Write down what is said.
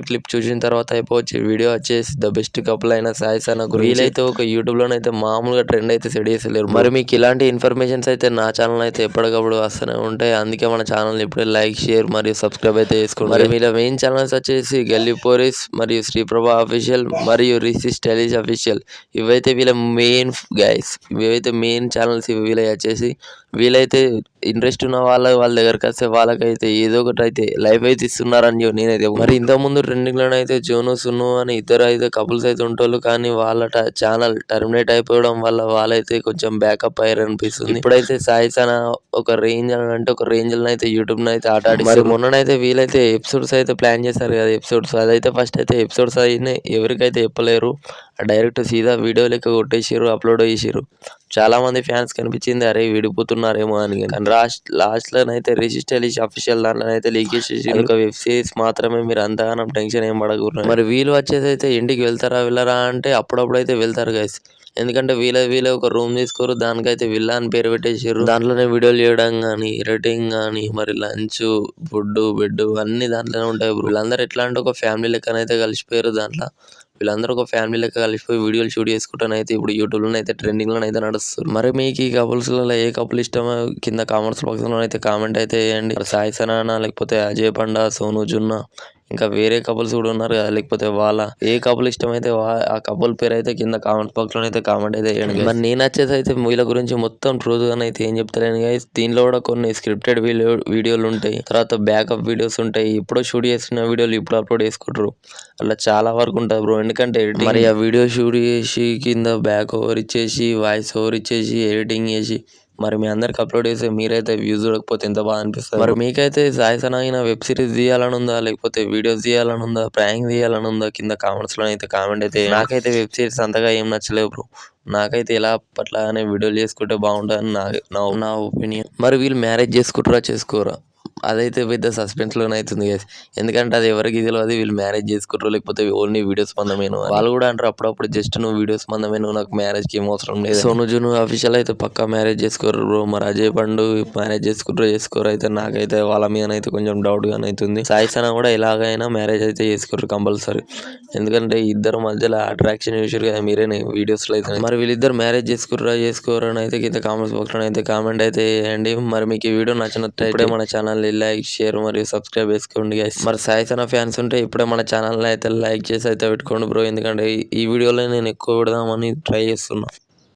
Clip చూసిన తర్వాత అయిపోవచ్చు. వీడియో వచ్చేసి ద బెస్ట్ కపుల్ అయిన సాయి సన గురించి వీలైతే ఒక యూట్యూబ్ లోనైతే మామూలుగా ట్రెండ్ అయితే సెట్ చేసలేరు. మరి మీకు ఇలాంటి ఇన్ఫర్మేషన్స్ అయితే నా ఛానల్ అయితే ఎప్పటికప్పుడు వస్తూనే ఉంటాయి. అందుకే మన ఛానల్ ఇప్పుడే లైక్, షేర్ మరియు సబ్స్క్రైబ్ అయితే చేసుకోండి. మరి వీళ్ళ మెయిన్ ఛానల్స్ వచ్చేసి గల్లీ పోరీస్ మరియు శ్రీప్రభ అఫీషియల్ మరియు రిషి స్టైలిష్ అఫీషియల్. ఇవైతే వీళ్ళ మెయిన్ గైస్. ఇవైతే మెయిన్ ఛానల్స్. వీళ్ళ వచ్చేసి వీలైతే ఇంట్రెస్ట్ ఉన్న వాళ్ళ దగ్గరకు వస్తే వాళ్ళకైతే ఏదో ఒకటి అయితే లైఫ్ అయితే ఇస్తున్నారని నేనైతే. మరి ఇంతకుముందు ట్రెండింగ్ లోనైతే జోను సును అని ఇద్దరు అయితే కపుల్స్ అయితే ఉంటారు. కానీ వాళ్ళ ఛానల్ టర్మినేట్ అయిపోవడం వల్ల వాళ్ళైతే కొంచెం బ్యాకప్ అయ్యారు అనిపిస్తుంది. ఇప్పుడైతే సాయి సన ఒక రేంజ్ అంటే ఒక రేంజ్ లో అయితే యూట్యూబ్ అయితే ఆటాడి. మరి మొన్ననైతే వీలైతే ఎపిసోడ్స్ అయితే ప్లాన్ చేశారు కదా ఎపిసోడ్స్. అదైతే ఫస్ట్ అయితే ఎపిసోడ్స్ అయినాయి ఎవరికైతే చెప్పలేరు. డైరెక్ట్ సీదా వీడియో లెక్క కొట్టేసారు, అప్లోడ్ చేసారు. చాలా మంది ఫ్యాన్స్ కనిపించింది అరే విడిపోతున్నారేమో అని. కానీ లాస్ట్ లోనైతే రిషి స్టైలిష్ అఫీషియల్ దాంట్లోనైతే లీక్ చేసేసి ఒక వెబ్ సిరీస్ మాత్రమే, మీరు అంతగానం టెన్షన్ ఏం పడకూడదు. మరి వీళ్ళు వచ్చేసి అయితే ఇంటికి వెళ్తారా వెళ్ళరా అంటే అప్పుడప్పుడు అయితే వెళ్తారు గైస్. ఎందుకంటే వీళ్ళ ఒక రూమ్ తీసుకోరు, దానికైతే విల్లా అని పేరు పెట్టేసారు. దాంట్లోనే వీడియోలు చేయడం కానీ, ఎడిటింగ్ కానీ, మరి లంచ్, ఫుడ్, బెడ్ అన్ని దాంట్లోనే ఉంటాయి. వీళ్ళందరూ ఎట్లా అంటే ఒక ఫ్యామిలీ లెక్కనైతే కలిసిపోయారు. దాంట్లో వీళ్ళందరూ ఒక ఫ్యామిలీ లెక్క కలిసిపోయి వీడియోలు షూట్ చేసుకుంటానైతే ఇప్పుడు యూట్యూబ్లో అయితే ట్రెండింగ్లో అయితే నడుస్తారు. మరి మీకు ఈ కపుల్స్లలో ఏ కపుల్ ఇష్టమో కింద కామెంట్స్ బాక్స్లో అయితే కామెంట్ అయితే వేయండి. సాయి సనా లేకపోతే అజయ్ పండా, సోను జున్నా, ఇంకా వేరే కపుల్స్ కూడా ఉన్నారు కదా, లేకపోతే వాళ్ళ ఏ కపుల్ ఇష్టమైతే ఆ కపుల్ పేరు అయితే కింద కామెంట్ బాక్స్ లో అయితే కామెంట్ అయితే వేయండి. మరి నేను వచ్చేసి అయితే వీళ్ళ గురించి మొత్తం ట్రూత్ గానే అయితే ఏం చెప్తాను గైస్. దీనిలో కూడా కొన్ని స్క్రిప్టెడ్ వీడియోలు ఉంటాయి, తర్వాత బ్యాకప్ వీడియోస్ ఉంటాయి. ఇప్పుడు షూట్ చేసిన వీడియోలు ఇప్పుడు అప్లోడ్ చేసుకుంటారు. అలా చాలా వరకు ఉంటుంది బ్రో. ఎందుకంటే మరి ఆ వీడియో షూట్ చేసి కింద బ్యాక్ ఓవర్ ఇచ్చేసి, వాయిస్ ఓవర్ ఇచ్చేసి, ఎడిటింగ్ చేసి మరి మీ అందరికి అప్లోడ్ చేస్తే మీరైతే వ్యూస్ చూడకపోతే ఎంత బాగా అనిపిస్తుంది. మరి మీకైతే సాయి సన అయిన వెబ్ సిరీస్ తీయాలని ఉందా, లేకపోతే వీడియోస్ తీయాలని ఉందా, ప్రాంక్ తీయాలని ఉందా, కింద కామెంట్స్ లో అయితే కామెంట్ అయితే. నాకైతే వెబ్ సిరీస్ అంతగా ఏం నచ్చలేవు బ్రో. నాకైతే ఎలా పట్లానే వీడియోలు చేసుకుంటే బాగుంటుందని నా ఒపీనియన్. మరి వీళ్ళు మ్యారేజ్ చేసుకుంటారా చేసుకోరా అదైతే పెద్ద సస్పెన్స్ లోనే అవుతుంది గైస్. ఎందుకంటే అది ఎవరికి తెలియదు వీళ్ళు మ్యారేజ్ చేసుకుంటారు లేకపోతే ఓన్లీ వీడియోస్ మందమేను. వాళ్ళు కూడా అంటారు అప్పుడప్పుడు జస్ట్ నువ్వు వీడియోస్ మందమేను, నాకు మ్యారేజ్ కి ఏం అవసరం లేదు. సోను జును అఫీషియల్ అయితే పక్కా మ్యారేజ్ చేసుకోరు బ్రో. మరి అజయ్ పండు మ్యారేజ్ చేసుకోరు అయితే నాకైతే వాళ్ళ మీద అయితే కొంచెం డౌట్ గానే అవుతుంది. సాయి సన కూడా ఎలాగైనా మ్యారేజ్ అయితే చేసుకోరు కంపల్సరీ. ఎందుకంటే ఇద్దరు మధ్యలో అట్రాక్షన్ చూసారు కదా మీరే వీడియోస్ లో అయితే. మరి వీళ్ళిద్దరు మ్యారేజ్ చేసుకోరు అని అయితే కింద కామెంట్స్ బాక్స్ లో అయితే కామెంట్ అయితే వేయండి. మరి మీకు ఈ వీడియో నచ్చినట్లయితే మన ఛానల్ లైక్, షేర్ మరియు సబ్స్క్రైబ్ చేసుకోండి గైస్. మరి సాయి సన ఫ్యాన్స్ ఉంటే ఇప్పుడే మన ఛానల్ అయితే లైక్ చేసి అయితే పెట్టుకోండి బ్రో. ఎందుకంటే ఈ వీడియోలో నేను ఎక్కువ పెడదామని ట్రై చేస్తున్నా.